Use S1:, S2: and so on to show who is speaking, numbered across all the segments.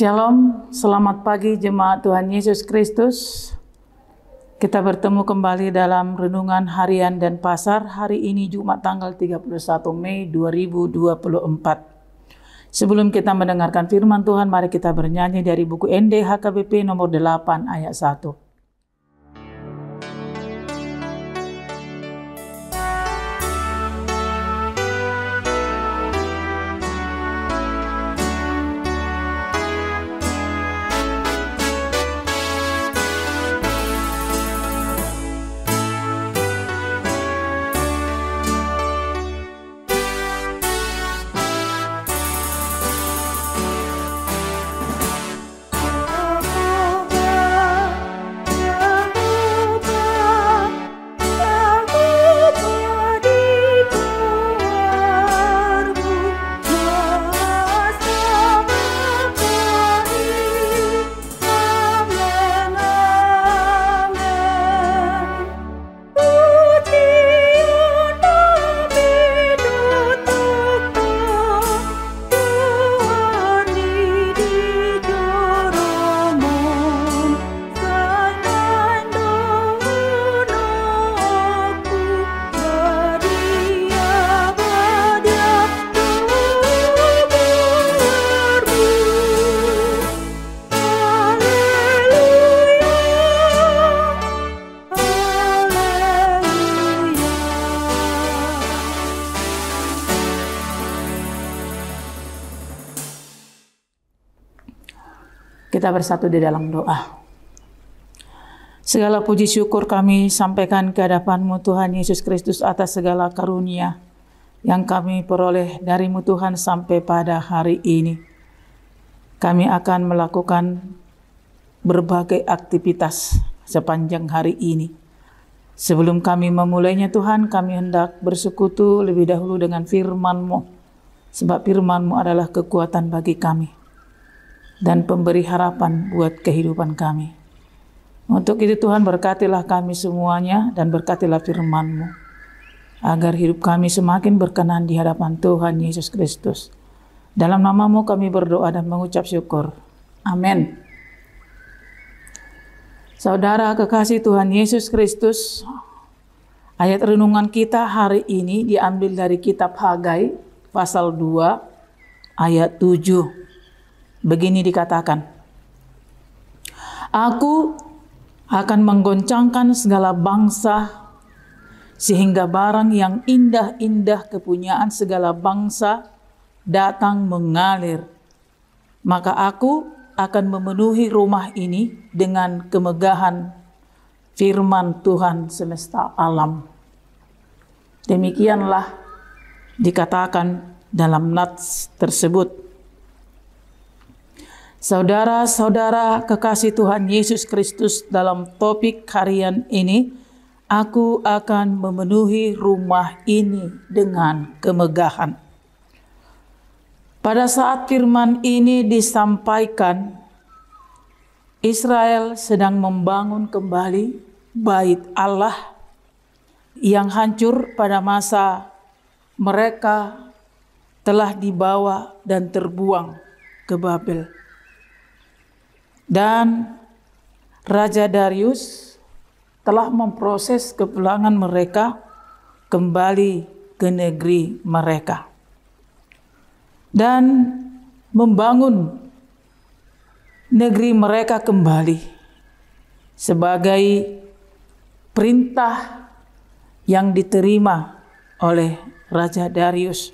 S1: Shalom, selamat pagi jemaat Tuhan Yesus Kristus. Kita bertemu kembali dalam renungan harian dan pasar hari ini Jumat tanggal 31 Mei 2024. Sebelum kita mendengarkan firman Tuhan, mari kita bernyanyi dari buku ND HKBP nomor 8 ayat 1. Kita bersatu di dalam doa. Segala puji syukur kami sampaikan ke hadapan-Mu Tuhan Yesus Kristus atas segala karunia yang kami peroleh dari-Mu Tuhan sampai pada hari ini. Kami akan melakukan berbagai aktivitas sepanjang hari ini. Sebelum kami memulainya Tuhan, kami hendak bersekutu lebih dahulu dengan firman-Mu, sebab firman-Mu adalah kekuatan bagi kami dan pemberi harapan buat kehidupan kami. Untuk itu Tuhan, berkatilah kami semuanya dan berkatilah firman-Mu, agar hidup kami semakin berkenan di hadapan Tuhan Yesus Kristus. Dalam nama-Mu kami berdoa dan mengucap syukur. Amin. Saudara kekasih Tuhan Yesus Kristus, ayat renungan kita hari ini diambil dari kitab Hagai pasal 2 ayat 7. Begini dikatakan, Aku akan menggoncangkan segala bangsa, sehingga barang yang indah-indah kepunyaan segala bangsa datang mengalir. Maka aku akan memenuhi rumah ini dengan kemegahan firman Tuhan semesta alam. Demikianlah dikatakan dalam nats tersebut. Saudara-saudara kekasih Tuhan Yesus Kristus, dalam topik harian ini, aku akan memenuhi rumah ini dengan kemegahan. Pada saat firman ini disampaikan, Israel sedang membangun kembali bait Allah yang hancur pada masa mereka telah dibawa dan terbuang ke Babel. Dan Raja Darius telah memproses kepulangan mereka kembali ke negeri mereka dan membangun negeri mereka kembali sebagai perintah yang diterima oleh Raja Darius.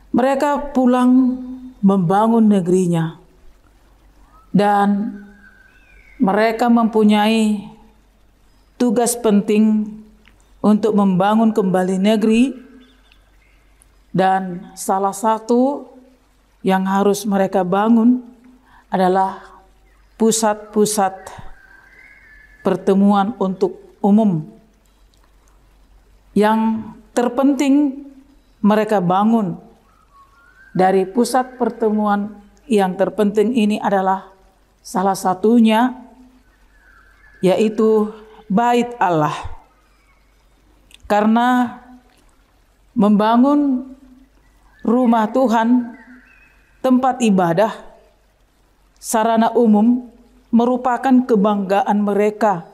S1: Mereka pulang membangun negerinya. Dan mereka mempunyai tugas penting untuk membangun kembali negeri, dan salah satu yang harus mereka bangun adalah pusat-pusat pertemuan untuk umum. Yang terpenting mereka bangun dari pusat pertemuan yang terpenting ini adalah salah satunya yaitu bait Allah. Karena membangun rumah Tuhan tempat ibadah, sarana umum merupakan kebanggaan mereka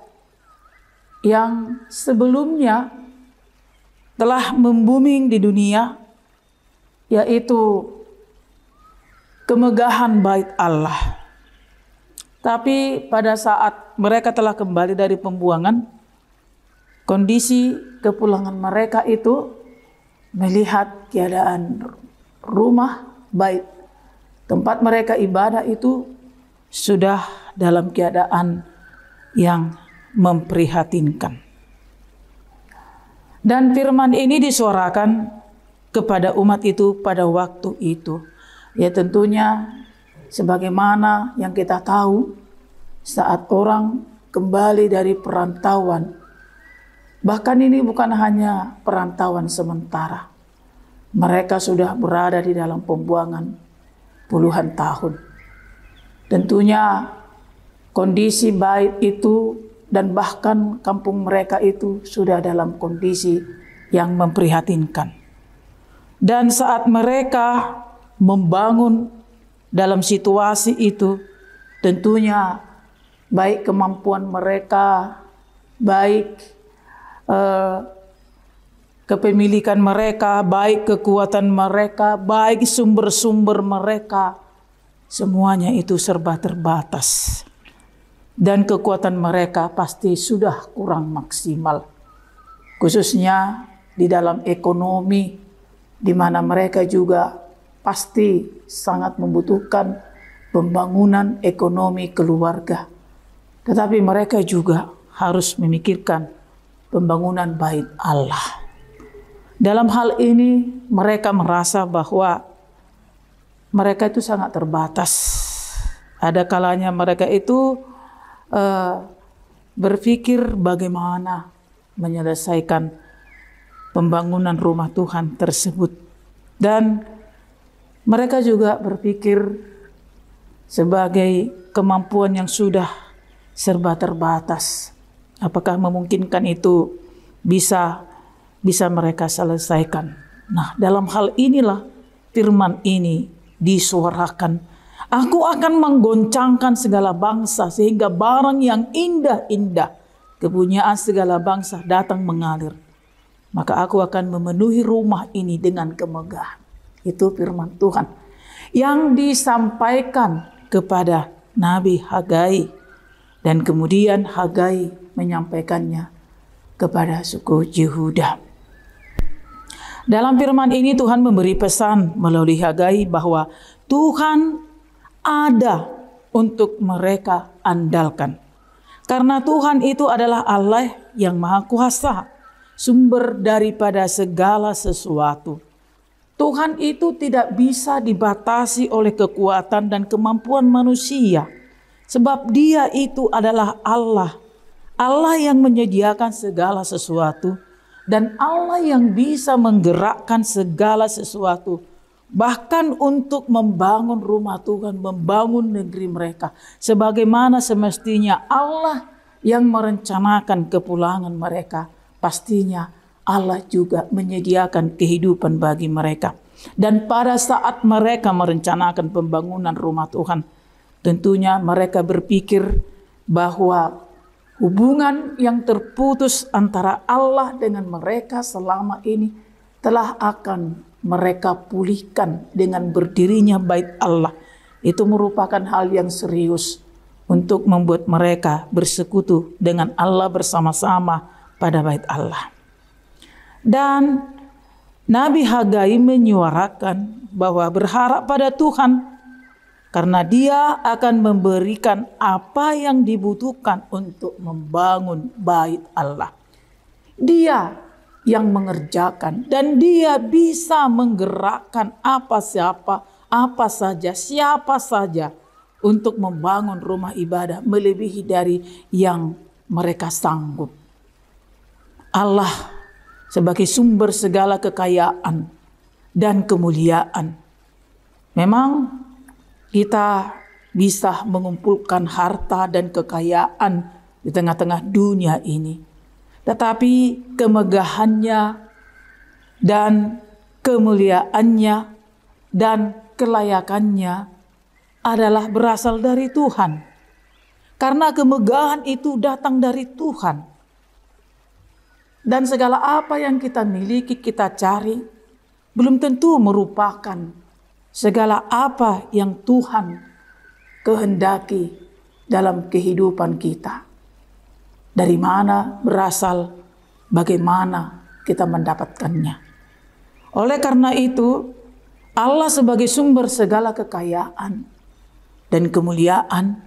S1: yang sebelumnya telah membuming di dunia, yaitu kemegahan bait Allah. Tapi pada saat mereka telah kembali dari pembuangan, kondisi kepulangan mereka itu melihat keadaan rumah bait tempat mereka ibadah itu sudah dalam keadaan yang memprihatinkan. Dan firman ini disuarakan kepada umat itu pada waktu itu. Ya tentunya sebagaimana yang kita tahu saat orang kembali dari perantauan. Bahkan ini bukan hanya perantauan sementara. Mereka sudah berada di dalam pembuangan puluhan tahun. Tentunya kondisi bait itu dan bahkan kampung mereka itu sudah dalam kondisi yang memprihatinkan. Dan saat mereka membangun dalam situasi itu, tentunya baik kemampuan mereka, baik kepemilikan mereka, baik kekuatan mereka, baik sumber-sumber mereka, semuanya itu serba terbatas. Dan kekuatan mereka pasti sudah kurang maksimal. Khususnya di dalam ekonomi, di mana mereka juga pasti sangat membutuhkan pembangunan ekonomi keluarga. Tetapi mereka juga harus memikirkan pembangunan bait Allah. Dalam hal ini mereka merasa bahwa mereka itu sangat terbatas. Ada kalanya mereka itu berpikir bagaimana menyelesaikan pembangunan rumah Tuhan tersebut. Dan mereka juga berpikir sebagai kemampuan yang sudah serba terbatas. Apakah memungkinkan itu bisa mereka selesaikan? Nah, dalam hal inilah firman ini disuarakan. Aku akan menggoncangkan segala bangsa sehingga barang yang indah-indah kepunyaan segala bangsa datang mengalir. Maka aku akan memenuhi rumah ini dengan kemegahan. Itu firman Tuhan yang disampaikan kepada Nabi Hagai. Dan kemudian Hagai menyampaikannya kepada suku Yehuda. Dalam firman ini Tuhan memberi pesan melalui Hagai bahwa Tuhan ada untuk mereka andalkan. Karena Tuhan itu adalah Allah yang Maha Kuasa, sumber daripada segala sesuatu. Tuhan itu tidak bisa dibatasi oleh kekuatan dan kemampuan manusia. Sebab Dia itu adalah Allah. Allah yang menyediakan segala sesuatu. Dan Allah yang bisa menggerakkan segala sesuatu. Bahkan untuk membangun rumah Tuhan, membangun negeri mereka. Sebagaimana semestinya Allah yang merencanakan kepulangan mereka. Pastinya Allah juga menyediakan kehidupan bagi mereka. Dan pada saat mereka merencanakan pembangunan rumah Tuhan, tentunya mereka berpikir bahwa hubungan yang terputus antara Allah dengan mereka selama ini telah akan mereka pulihkan dengan berdirinya bait Allah. Itu merupakan hal yang serius untuk membuat mereka bersekutu dengan Allah bersama-sama pada bait Allah. Dan Nabi Hagai menyuarakan bahwa berharap pada Tuhan karena Dia akan memberikan apa yang dibutuhkan untuk membangun bait Allah. Dia yang mengerjakan dan Dia bisa menggerakkan siapa saja untuk membangun rumah ibadah melebihi dari yang mereka sanggup. Allah sebagai sumber segala kekayaan dan kemuliaan. Memang kita bisa mengumpulkan harta dan kekayaan di tengah-tengah dunia ini. Tetapi kemegahannya dan kemuliaannya dan kelayakannya adalah berasal dari Tuhan. Karena kemegahan itu datang dari Tuhan. Dan segala apa yang kita miliki, kita cari, belum tentu merupakan segala apa yang Tuhan kehendaki dalam kehidupan kita. Dari mana berasal, bagaimana kita mendapatkannya. Oleh karena itu, Allah sebagai sumber segala kekayaan dan kemuliaan,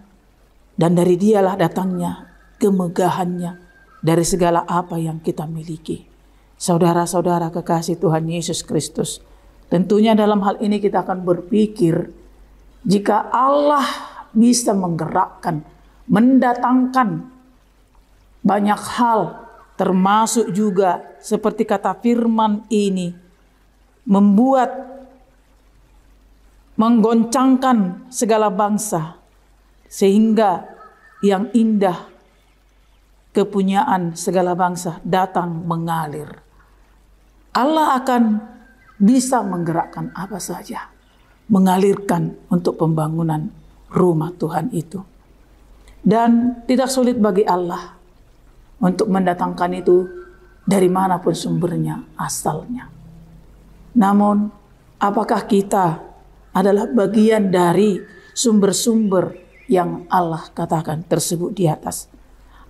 S1: dan dari Dialah datangnya kemegahannya dari segala apa yang kita miliki. Saudara-saudara kekasih Tuhan Yesus Kristus, tentunya dalam hal ini kita akan berpikir, jika Allah bisa menggerakkan, mendatangkan banyak hal, termasuk juga seperti kata firman ini, menggoncangkan segala bangsa, sehingga yang indah kepunyaan segala bangsa datang mengalir. Allah akan bisa menggerakkan apa saja, mengalirkan untuk pembangunan rumah Tuhan itu. Dan tidak sulit bagi Allah untuk mendatangkan itu dari manapun sumbernya, asalnya. Namun, apakah kita adalah bagian dari sumber-sumber yang Allah katakan tersebut di atas?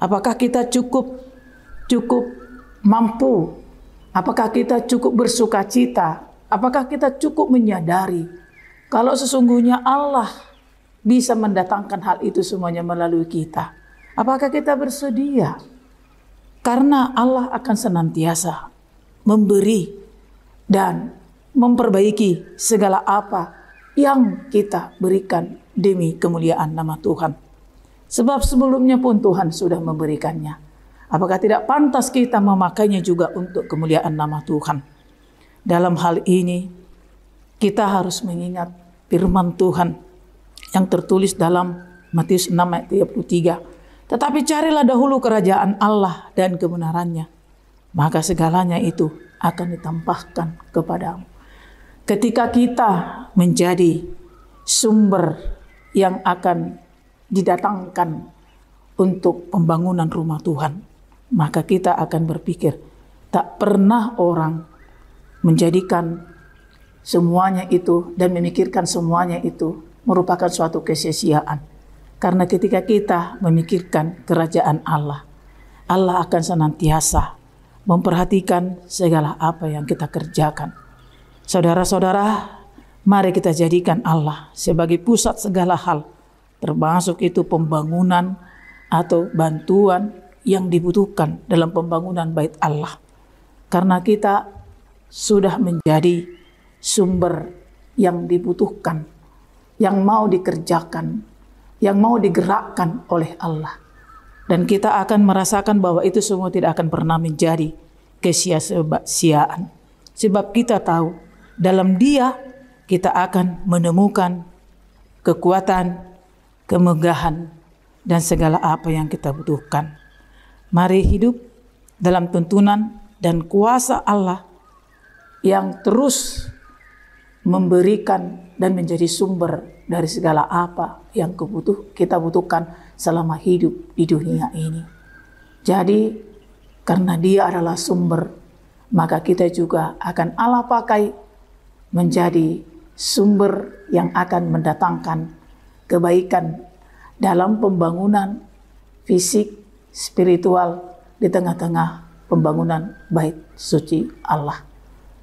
S1: Apakah kita cukup mampu? Apakah kita cukup bersuka cita? Apakah kita cukup menyadari kalau sesungguhnya Allah bisa mendatangkan hal itu semuanya melalui kita? Apakah kita bersedia? Karena Allah akan senantiasa memberi dan memperbaiki segala apa yang kita berikan demi kemuliaan nama Tuhan. Sebab sebelumnya pun Tuhan sudah memberikannya. Apakah tidak pantas kita memakainya juga untuk kemuliaan nama Tuhan? Dalam hal ini, kita harus mengingat firman Tuhan yang tertulis dalam Matius 6 ayat 33. Tetapi carilah dahulu kerajaan Allah dan kebenarannya, maka segalanya itu akan ditambahkan kepadamu. Ketika kita menjadi sumber yang akan didatangkan untuk pembangunan rumah Tuhan, maka kita akan berpikir, tak pernah orang menjadikan semuanya itu dan memikirkan semuanya itu merupakan suatu kesia-siaan. Karena ketika kita memikirkan kerajaan Allah, Allah akan senantiasa memperhatikan segala apa yang kita kerjakan. Saudara-saudara, mari kita jadikan Allah sebagai pusat segala hal, termasuk itu pembangunan atau bantuan yang dibutuhkan dalam pembangunan bait Allah. Karena kita sudah menjadi sumber yang dibutuhkan, yang mau dikerjakan, yang mau digerakkan oleh Allah. Dan kita akan merasakan bahwa itu semua tidak akan pernah menjadi kesia-siaan. Sebab kita tahu, dalam Dia kita akan menemukan kekuatan, kemegahan, dan segala apa yang kita butuhkan. Mari hidup dalam tuntunan dan kuasa Allah yang terus memberikan dan menjadi sumber dari segala apa yang kita butuhkan selama hidup di dunia ini. Jadi, karena Dia adalah sumber, maka kita juga akan Allah pakai menjadi sumber yang akan mendatangkan kebaikan dalam pembangunan fisik, spiritual di tengah-tengah pembangunan bait suci Allah.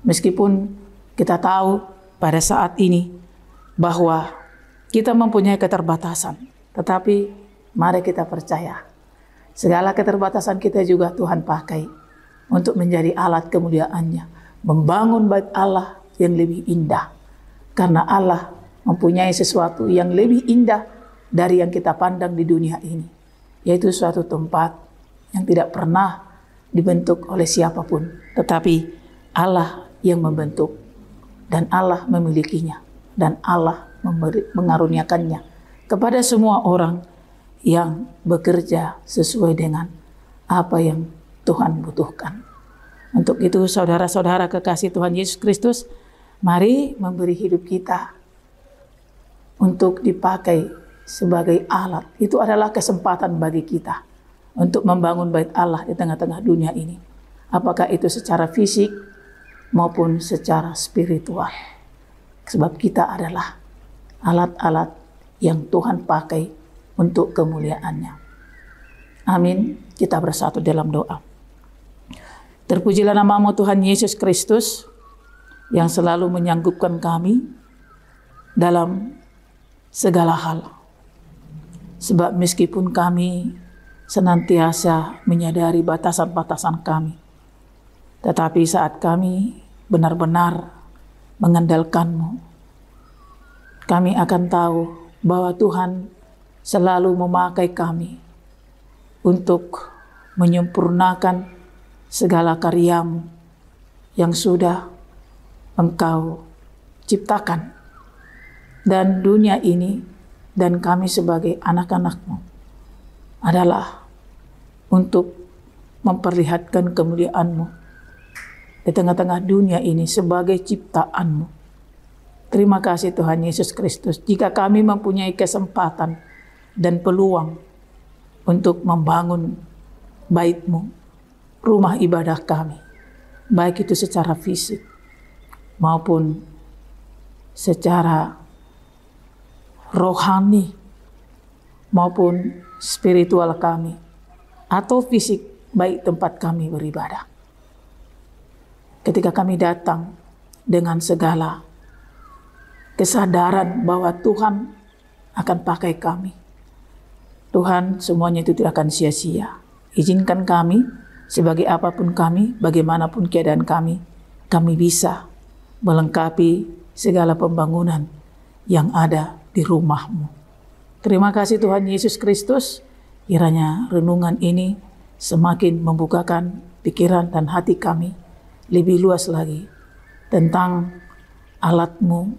S1: Meskipun kita tahu pada saat ini bahwa kita mempunyai keterbatasan, tetapi mari kita percaya segala keterbatasan kita juga Tuhan pakai untuk menjadi alat kemuliaan-Nya, membangun bait Allah yang lebih indah. Karena Allah mempunyai sesuatu yang lebih indah dari yang kita pandang di dunia ini, yaitu suatu tempat yang tidak pernah dibentuk oleh siapapun, tetapi Allah yang membentuk, dan Allah memilikinya, dan Allah mengaruniakannya kepada semua orang yang bekerja sesuai dengan apa yang Tuhan butuhkan. Untuk itu, saudara-saudara kekasih Tuhan Yesus Kristus, mari memberi hidup kita untuk dipakai sebagai alat. Itu adalah kesempatan bagi kita untuk membangun bait Allah di tengah-tengah dunia ini. Apakah itu secara fisik maupun secara spiritual. Sebab kita adalah alat-alat yang Tuhan pakai untuk kemuliaan-Nya. Amin. Kita bersatu dalam doa. Terpujilah nama-Mu Tuhan Yesus Kristus yang selalu menyanggupkan kami dalam segala hal. Sebab meskipun kami senantiasa menyadari batasan-batasan kami, tetapi saat kami benar-benar mengandalkan-Mu, kami akan tahu bahwa Tuhan selalu memakai kami untuk menyempurnakan segala karya-Mu yang sudah Engkau ciptakan. Dan dunia ini dan kami sebagai anak-anak-Mu adalah untuk memperlihatkan kemuliaan-Mu di tengah-tengah dunia ini sebagai ciptaan-Mu. Terima kasih Tuhan Yesus Kristus. Jika kami mempunyai kesempatan dan peluang untuk membangun bait-Mu, rumah ibadah kami, baik itu secara fisik maupun secara rohani maupun spiritual kami, atau fisik, baik tempat kami beribadah. Ketika kami datang dengan segala kesadaran bahwa Tuhan akan pakai kami, Tuhan, semuanya itu tidak akan sia-sia. Izinkan kami, sebagai apapun kami, bagaimanapun keadaan kami bisa melengkapi segala pembangunan yang ada di rumah-Mu. Terima kasih Tuhan Yesus Kristus. Kiranya renungan ini semakin membukakan pikiran dan hati kami lebih luas lagi tentang alat-Mu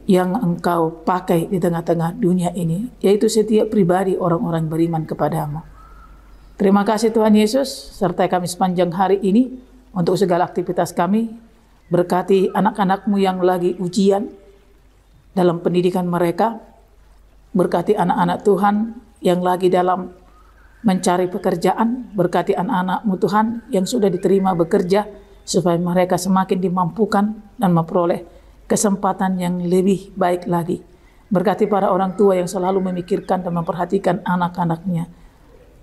S1: yang Engkau pakai di tengah-tengah dunia ini, yaitu setiap pribadi orang-orang beriman kepada-Mu. Terima kasih Tuhan Yesus, sertai kami sepanjang hari ini untuk segala aktivitas kami. Berkati anak-anak-Mu yang lagi ujian dalam pendidikan mereka. Berkati anak-anak Tuhan yang lagi dalam mencari pekerjaan. Berkati anak-anak-Mu Tuhan yang sudah diterima bekerja, supaya mereka semakin dimampukan dan memperoleh kesempatan yang lebih baik lagi. Berkati para orang tua yang selalu memikirkan dan memperhatikan anak-anaknya.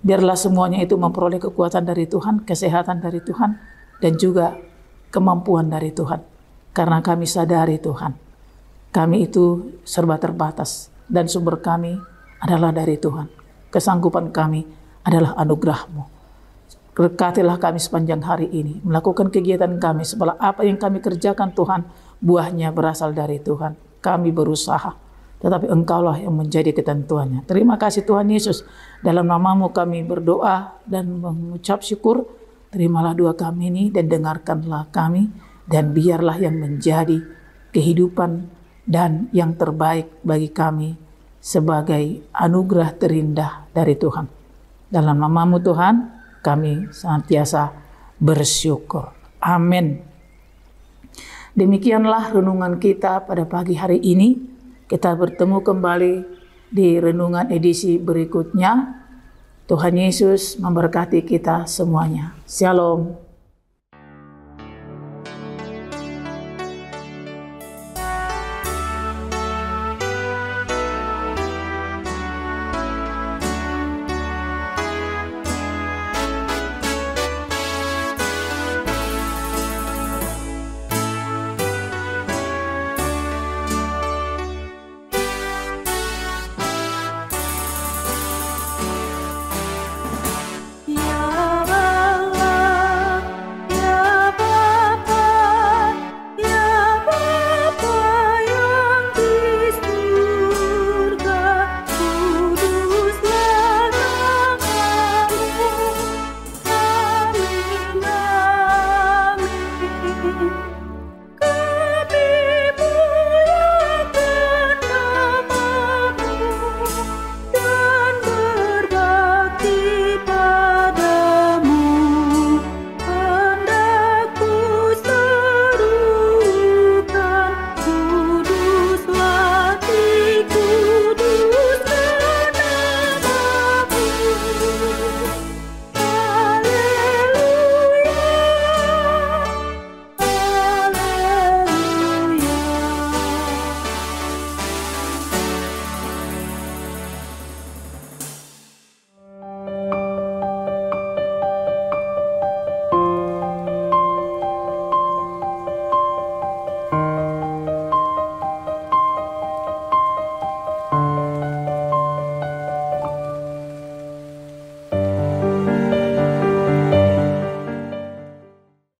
S1: Biarlah semuanya itu memperoleh kekuatan dari Tuhan, kesehatan dari Tuhan, dan juga kemampuan dari Tuhan. Karena kami sadari Tuhan, kami itu serba terbatas dan sumber kami adalah dari Tuhan. Kesanggupan kami adalah anugerah-Mu. Berkatilah kami sepanjang hari ini, melakukan kegiatan kami, sebab apa yang kami kerjakan Tuhan, buahnya berasal dari Tuhan. Kami berusaha, tetapi Engkaulah yang menjadi ketentuannya. Terima kasih Tuhan Yesus. Dalam nama-Mu kami berdoa dan mengucap syukur. Terimalah doa kami ini dan dengarkanlah kami, dan biarlah yang menjadi kehidupan dan yang terbaik bagi kami sebagai anugerah terindah dari Tuhan. Dalam nama-Mu Tuhan, kami senantiasa bersyukur. Amin. Demikianlah renungan kita pada pagi hari ini. Kita bertemu kembali di renungan edisi berikutnya. Tuhan Yesus memberkati kita semuanya. Shalom.